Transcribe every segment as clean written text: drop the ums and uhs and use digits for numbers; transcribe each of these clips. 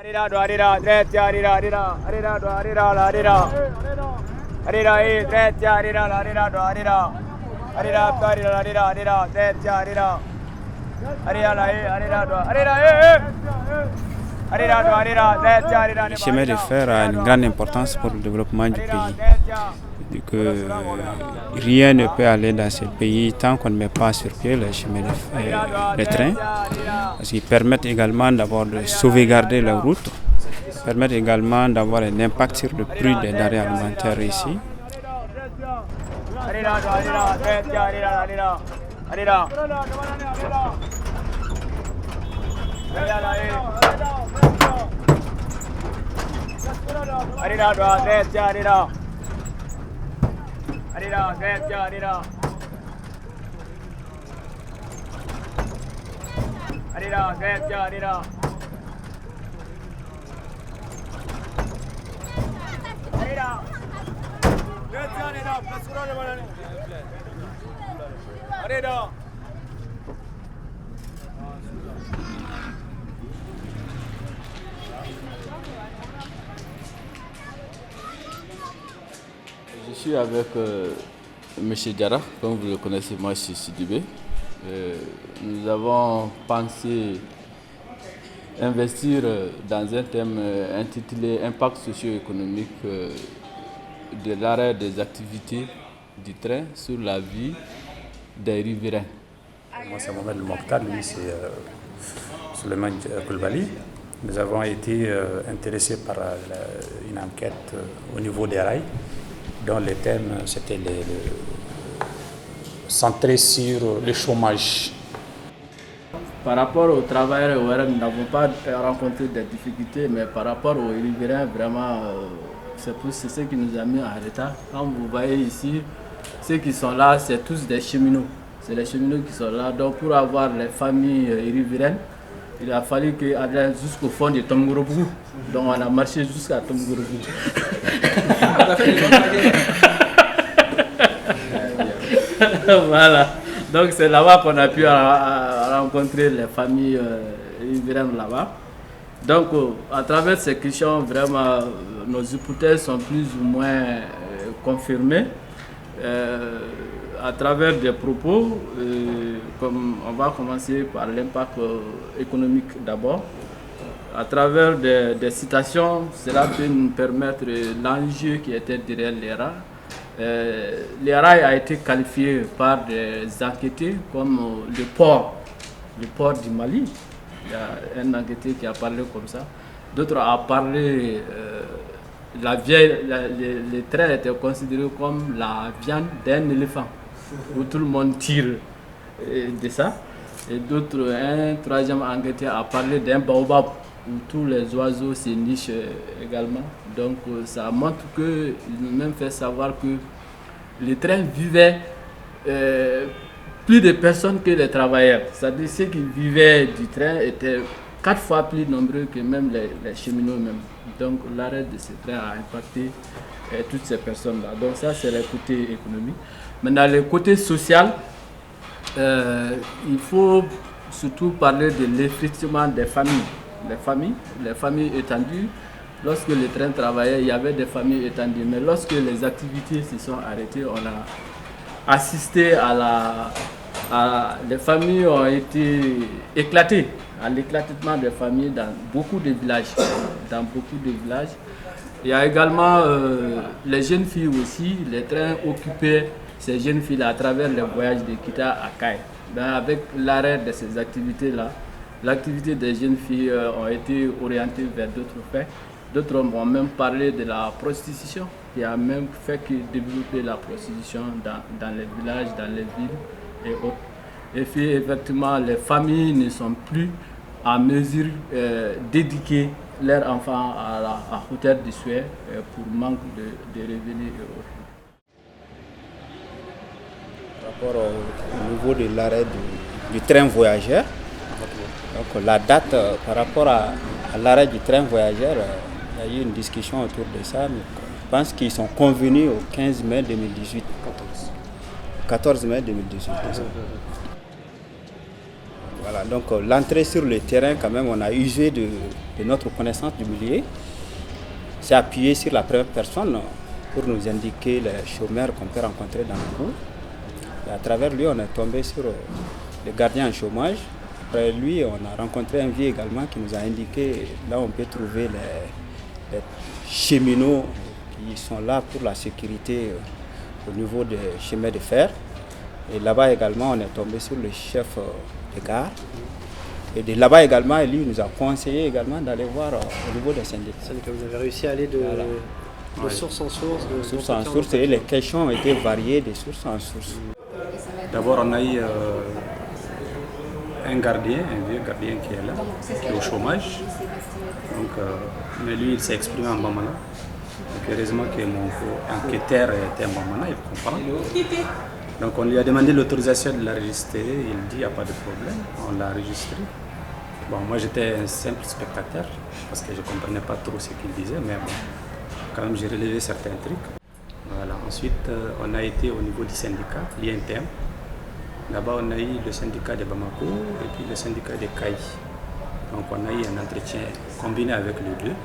Le chemin de fer a une grande importance pour le développement du pays. Que rien ne peut aller dans ce pays tant qu'on ne met pas sur pied les chemins de fer, les trains, parce qu'ils permettent également d'abord de sauvegarder la route, permettent également d'avoir un impact sur le prix des denrées alimentaires ici. Je suis avec M. Diarra, comme vous le connaissez, moi je suis Sidibé. Nous avons pensé investir dans un thème intitulé Impact socio-économique de l'arrêt des activités du train sur la vie des riverains. Moi c'est Mohamed Mokhtar, lui c'est Souleymane Koulibaly. Nous avons été intéressés par une enquête au niveau des rails, dont le thème c'était centré sur le chômage. Par rapport aux travailleurs, nous n'avons pas rencontré des difficultés, mais par rapport aux riverains, vraiment, c'est ce qui nous a mis en retard. Quand vous voyez ici, ceux qui sont là, c'est tous des cheminots. C'est les cheminots qui sont là. Donc pour avoir les familles riveraines, il a fallu aller jusqu'au fond de Tomgorougou. Donc on a marché jusqu'à Tomgorougou. Voilà. Donc c'est là-bas qu'on a pu rencontrer les familles riveraines là-bas. Donc à travers ces questions, vraiment, nos hypothèses sont plus ou moins confirmées. À travers des propos, comme on va commencer par l'impact économique d'abord. À travers des citations, cela peut nous permettre l'enjeu qui était derrière les rails. Les rails a été qualifié par des enquêtés comme le port du Mali. Il y a un enquêté qui a parlé comme ça. D'autres ont parlé, les trains étaient considérés comme la viande d'un éléphant, où tout le monde tire de ça. Et d'autres, un troisième enquêté a parlé d'un baobab, où tous les oiseaux se nichent également. Donc ça montre qu'ils nous ont même fait savoir que les trains vivaient plus de personnes que les travailleurs. C'est-à-dire ceux qui vivaient du train étaient 4 fois plus nombreux que même les cheminots même. Donc l'arrêt de ces trains a impacté toutes ces personnes-là. Donc ça c'est le côté économique. Maintenant le côté social, il faut surtout parler de l'effectivement des familles. Les familles étendues. Lorsque le train travaillait, il y avait des familles étendues. Mais lorsque les activités se sont arrêtées, on a assisté les familles ont été éclatées, à l'éclatement des familles dans beaucoup de villages. Il y a également les jeunes filles aussi. Les trains occupaient ces jeunes filles à travers les voyages de Kita à Kai. Avec l'arrêt de ces activités-là, l'activité des jeunes filles ont été orientées vers d'autres faits. D'autres ont même parlé de la prostitution, qui a même fait que développer la prostitution dans les villages, dans les villes et autres. Et puis effectivement, les familles ne sont plus à mesure d'éduquer leurs enfants à hauteur de souhait pour manque de revenus et autres. Par rapport au niveau de l'arrêt du train voyageur, donc la date par rapport à l'arrêt du train voyageur, il y a eu une discussion autour de ça, mais je pense qu'ils sont convenus au 15 mai 2018. 14 mai 2018. Voilà, donc l'entrée sur le terrain, quand même, on a usé de notre connaissance du milieu. C'est appuyé sur la première personne pour nous indiquer les chômeurs qu'on peut rencontrer dans le cours. Et à travers lui, on est tombé sur le gardien en chômage. Après lui, on a rencontré un vieux également qui nous a indiqué là où on peut trouver les cheminots qui sont là pour la sécurité au niveau des chemins de fer. Et là-bas également, on est tombé sur le chef de gare. Et de là-bas également, lui nous a conseillé également d'aller voir au niveau des syndicats. Vous avez réussi à aller de source en source, de source en source, et les questions ont été variées de source en source. D'abord, on a eu un gardien, un vieux gardien qui est là, qui est au chômage. Donc, mais lui, il s'est exprimé en bambana. Donc, heureusement que mon enquêteur était en bambana, il comprend. Donc, on lui a demandé l'autorisation de l'enregistrer. Il dit qu'il n'y a pas de problème. On l'a enregistré. Bon, moi, j'étais un simple spectateur parce que je ne comprenais pas trop ce qu'il disait, mais bon, quand même, j'ai relevé certains trucs. Voilà. Ensuite, on a été au niveau du syndicat, l'INTM. Là-bas, on a eu le syndicat de Bamako et puis le syndicat de Caï. Donc, on a eu un entretien combiné avec les deux.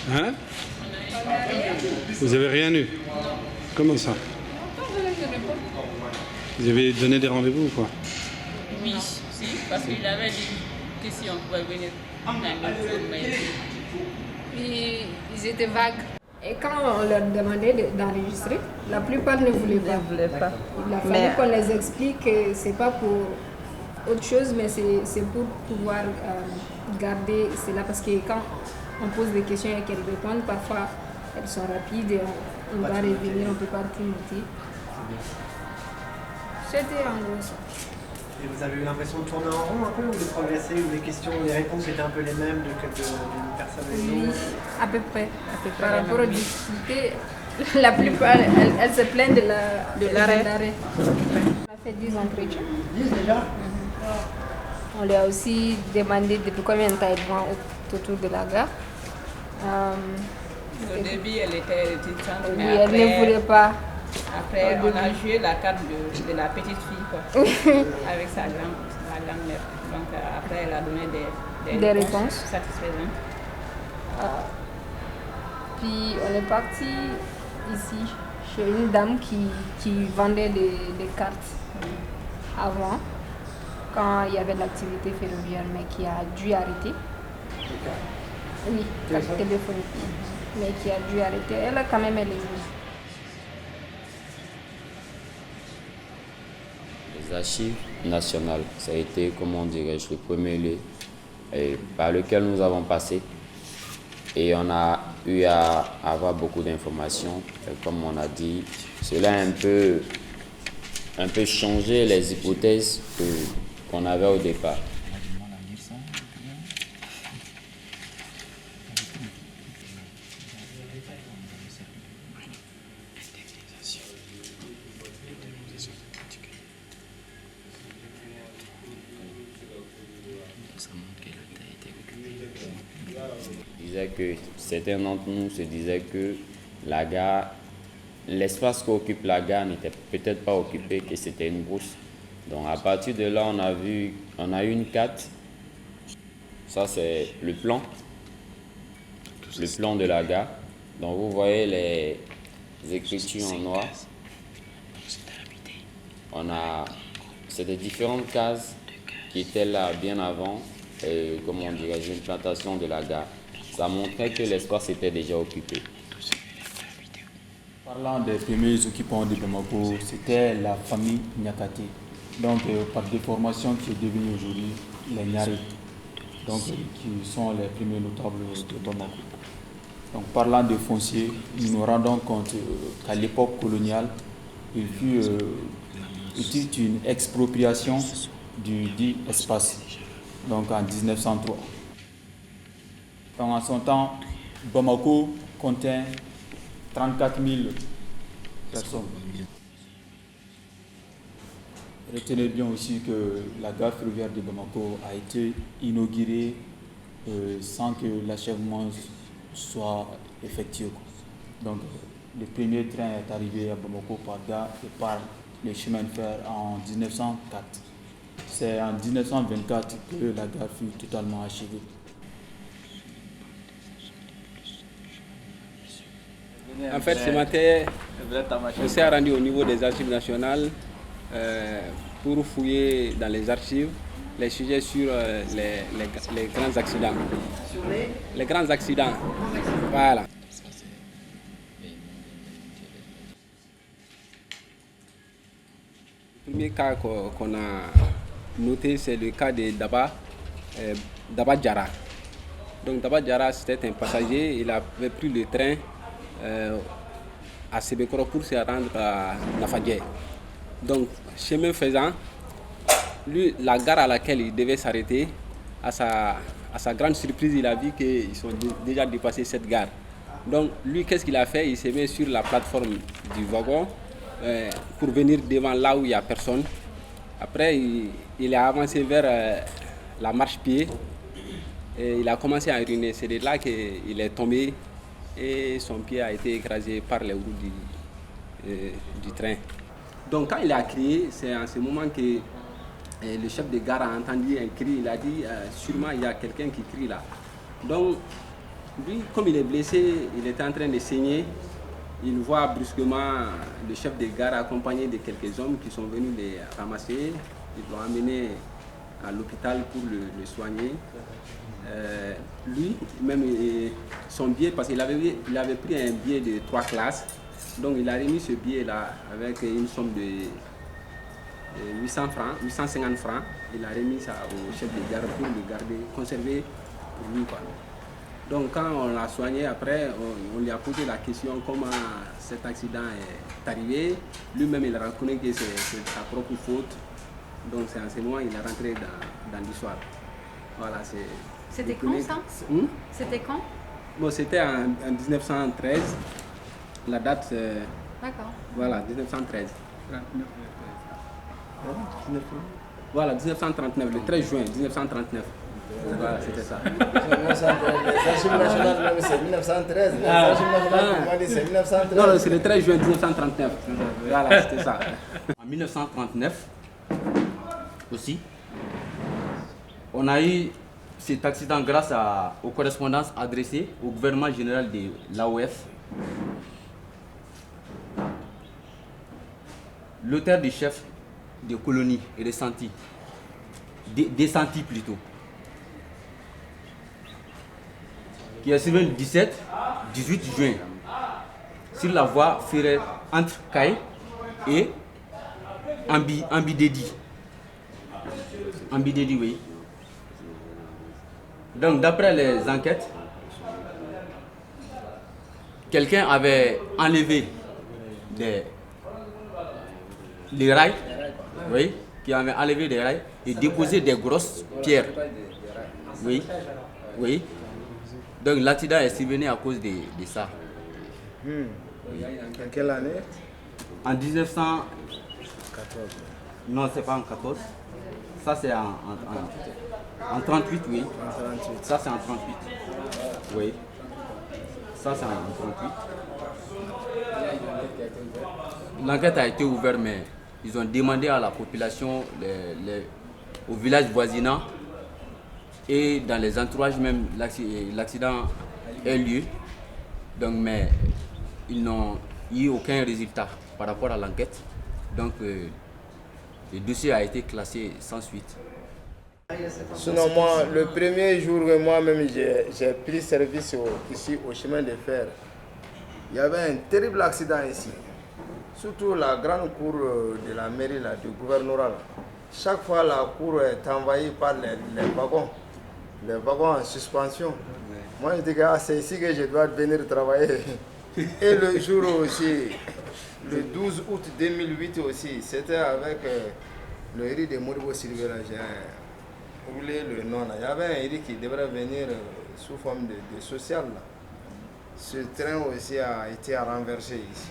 Hein? Vous avez rien eu? Comment ça? Vous avez donné des rendez-vous ou quoi? Oui, si, parce qu'il avait dit que si on pouvait venir dans le jour, mais ils étaient vagues. Et quand on leur demandait d'enregistrer, la plupart ne voulaient pas. Il a fallu qu'on les explique que ce n'est pas pour autre chose, mais c'est pour pouvoir garder cela. Parce que quand on pose des questions et qu'elles répondent, parfois elles sont rapides et on doit revenir, on ne peut pas tout noter. C'était en gros ça. Et vous avez eu l'impression de tourner en rond un peu ou de progresser, ou les questions, les réponses étaient un peu les mêmes d'une personne à une autre? À peu près. Par rapport aux difficultés, la plupart, elles se plaignent de l'arrêt. On a fait 10 entretiens. 10 déjà? On lui a aussi demandé depuis combien de temps elle vend autour de la gare. au début elle était réticente, Oui, mais elle ne voulait pas. après on a joué la carte de la petite fille quoi, avec sa grand-mère. Donc après elle a donné des réponses satisfaisantes. Puis on est parti ici chez une dame qui vendait des cartes avant, quand il y avait de l'activité ferroviaire, mais qui a dû arrêter. Oui, carte téléphonique, mais qui a dû arrêter. Elle a quand même elle existe. Les archives nationales, ça a été, comment dirais-je, le premier lieu par lequel nous avons passé. Et on a eu à avoir beaucoup d'informations. Comme on a dit, cela a un peu changé les hypothèses qu'on avait au départ. Que certains d'entre nous se disaient que la gare, l'espace qu'occupe la gare n'était peut-être pas occupé, que c'était une brousse. Donc à partir de là, on a eu une carte. Ça c'est le plan de la gare. Donc vous voyez les écritures en noir. C'était différentes cases qui étaient là bien avant, comment dirais-je, l'implantation de la gare. Ça montrait que l'espace était déjà occupé. Parlant des premiers occupants de Bamako, c'était la famille Nyakate. Donc, par déformation, qui est devenue aujourd'hui les Nyari, donc qui sont les premiers notables de Bamako. Donc, parlant de foncier, nous nous rendons compte qu'à l'époque coloniale, il fut une expropriation du dit espace. donc en 1903. Donc en son temps, Bamako contient 34 000 personnes. Retenez bien aussi que la gare ferroviaire de Bamako a été inaugurée sans que l'achèvement soit effectué. Donc le premier train est arrivé à Bamako par gare et par le chemin de fer en 1904. C'est en 1924 que la gare fut totalement achevée. En fait, ce matin, on s'est rendu au niveau des archives nationales pour fouiller dans les archives les sujets sur les grands accidents. Sur les grands accidents. Voilà. Le premier cas qu'on a noté, c'est le cas de Daba Diarra. Donc Daba Diarra, c'était un passager, il avait pris le train à Sébékoro pour se rendre à Nafadje. Donc, chemin faisant, lui, la gare à laquelle il devait s'arrêter, à sa grande surprise, il a vu qu'ils sont déjà dépassés cette gare. Donc, lui, qu'est-ce qu'il a fait? Il s'est mis sur la plateforme du wagon pour venir devant là où il n'y a personne. Après, il a avancé vers la marche-pied et il a commencé à uriner. C'est de là qu'il est tombé et son pied a été écrasé par les roues du train. Donc quand il a crié, c'est en ce moment que le chef de gare a entendu un cri. Il a dit sûrement il y a quelqu'un qui crie là. Donc lui, comme il est blessé, il était en train de saigner. Il voit brusquement le chef de gare accompagné de quelques hommes qui sont venus les ramasser. Ils l'ont amené à l'hôpital pour le soigner. Lui, même son billet, parce qu'il avait pris un billet de 3 classes, donc il a remis ce billet-là avec une somme de 850 francs. Il a remis ça au chef de gare pour le garder, conserver pour lui, quoi. Donc quand on l'a soigné, après, on lui a posé la question comment cet accident est arrivé. Lui-même, il reconnaît que c'est sa propre faute. Donc c'est en ce moment qu'il est rentré dans l'histoire. Voilà, c'était quand ça? C'était quand? Bon, c'était en 1913. La date, d'accord. Voilà, 1913. Voilà, 1939, le 13 juin 1939. Voilà, c'était ça. Les archives nationales, même c'est 1913. Les archives nationales, c'est 1913. Non, c'est le 13 juin 1939. Voilà, c'était ça. En 1939 aussi, on a eu cet accident grâce aux correspondances adressées au gouvernement général de l'AOF. L'auteur du chef de colonie est descenti plutôt, qui est survenu le 18 juin sur la voie ferrée entre Kaye et Ambidedi. Ambidedi, oui. Donc d'après les enquêtes, quelqu'un avait enlevé les rails, oui, qui avait enlevé des rails et déposé des grosses pierres. Oui, oui. Donc l'accident est survenu à cause de ça. En quelle année? En 1914. Non, c'est pas en 14. Ça c'est en 38, oui. En 38. Ça c'est en 38. Oui. Ça c'est en 38. L'enquête a été ouverte, mais ils ont demandé à la population, au village voisinant et dans les entourages même, l'accident ait lieu. Donc, mais ils n'ont eu aucun résultat par rapport à l'enquête. Donc, le dossier a été classé sans suite. Sinon, moi, le premier jour que moi-même j'ai pris service ici au chemin de fer, il y avait un terrible accident ici. Surtout la grande cour de la mairie, là, du gouvernorat. Là. Chaque fois, la cour est envahie par les wagons en suspension. Moi, je dis que c'est ici que je dois venir travailler. Et le jour aussi, le 12 août 2008 aussi, c'était avec le riz de Moribo Silvera. oublié le nom là. Il y avait un Eric qui devrait venir sous forme de social là. Ce train aussi a été renversé ici.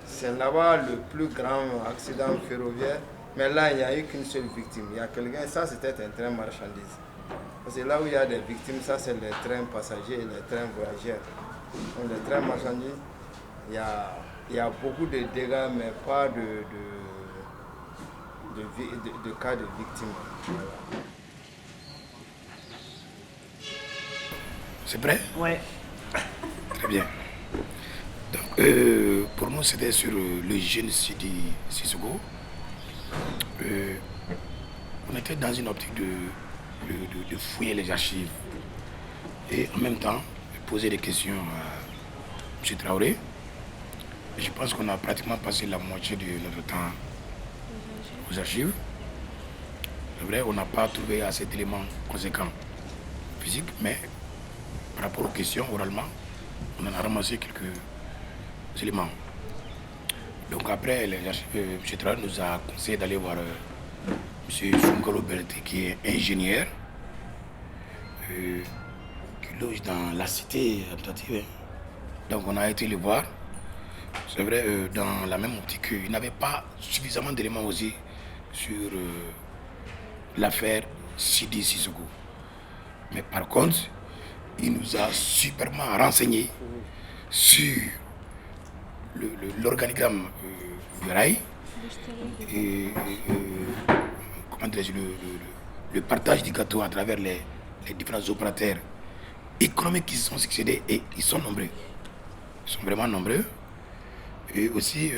C'est là-bas le plus grand accident ferroviaire. Mais là, il n'y a eu qu'une seule victime. Il y a quelqu'un, ça c'était un train marchandise. Parce que là où il y a des victimes, ça c'est les trains passagers et les trains voyageurs. Donc les trains marchandises, il y a beaucoup de dégâts, mais pas de cas de victimes. Voilà. C'est prêt? Oui. Très bien. Donc, pour nous, c'était sur le jeune Sidi Sissoko. On était dans une optique de fouiller les archives et en même temps poser des questions à M. Traoré. Je pense qu'on a pratiquement passé la moitié de notre temps aux archives. C'est vrai, on n'a pas trouvé assez d'éléments conséquents physiques, mais par rapport aux questions, oralement, on en a ramassé quelques éléments. Donc après, M. Traoré nous a conseillé d'aller voir M. Soungalo Berté, qui est ingénieur, qui loge dans la cité administrative. Donc on a été le voir. C'est vrai, dans la même optique, il n'avait pas suffisamment d'éléments aussi sur l'affaire Sidi Sissoko. Mais par contre, il nous a superbement renseigné sur l'organigramme du rail et comment dirais-je, le partage du gâteau à travers les différents opérateurs économiques qui se sont succédés, et ils sont nombreux. Ils sont vraiment nombreux. Et aussi,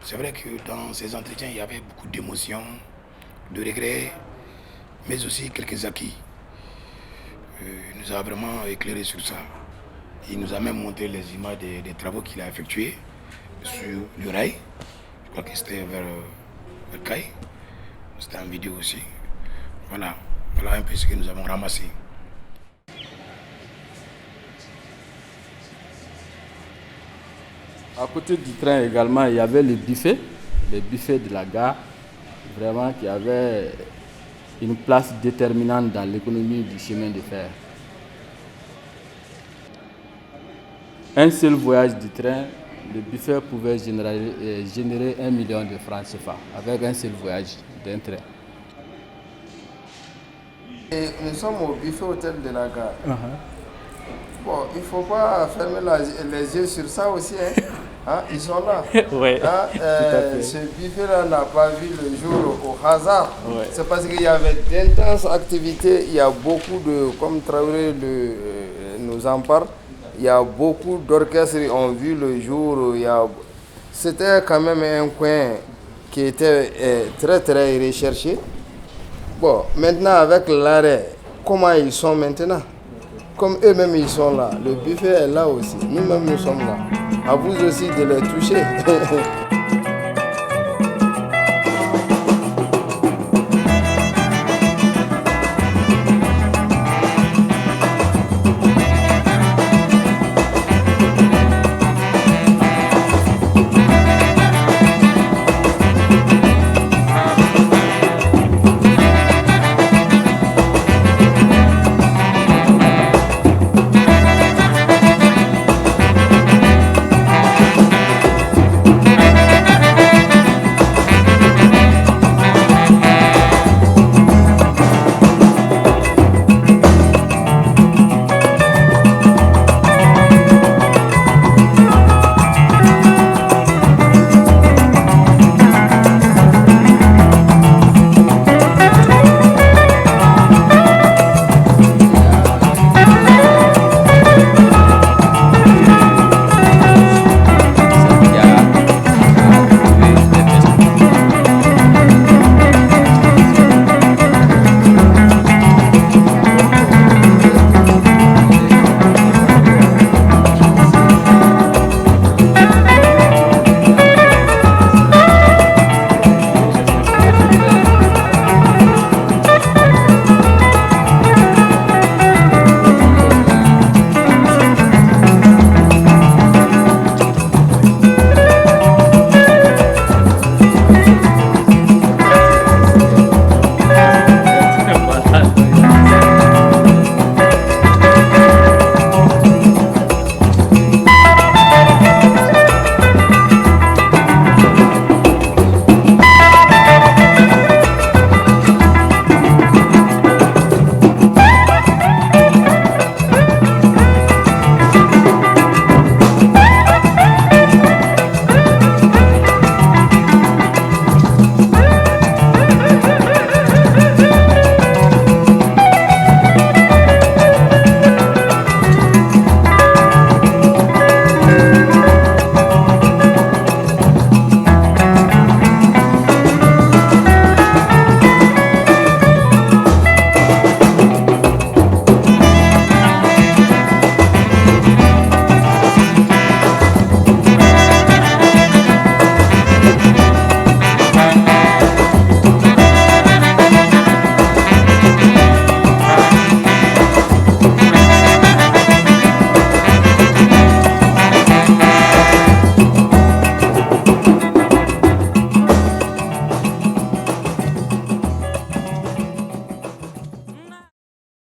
c'est vrai que dans ces entretiens, il y avait beaucoup d'émotions, de regrets, mais aussi quelques acquis. Il nous a vraiment éclairé sur ça. Il nous a même montré les images des travaux qu'il a effectués sur le rail. Je crois que c'était vers Caille. C'était en vidéo aussi. Voilà un peu ce que nous avons ramassé. À côté du train également, il y avait les buffets de la gare, vraiment qui avaient une place déterminante dans l'économie du chemin de fer. Un seul voyage du train, le buffet pouvait générer 1 million de francs CFA avec un seul voyage d'un train. Et nous sommes au buffet hôtel de la gare. Bon, il ne faut pas fermer les yeux sur ça aussi. Ils sont là. Ouais, tout à fait. Ce buffet-là n'a pas vu le jour au hasard. Ouais. C'est parce qu'il y avait d'intenses activités. Il y a beaucoup de, comme Traoré nous en parle, il y a beaucoup d'orchestres qui ont vu le jour. C'était quand même un coin qui était très très recherché. Bon, maintenant avec l'arrêt, comment ils sont maintenant? Comme eux-mêmes ils sont là, le buffet est là aussi, nous-mêmes nous sommes là. À vous aussi de les toucher.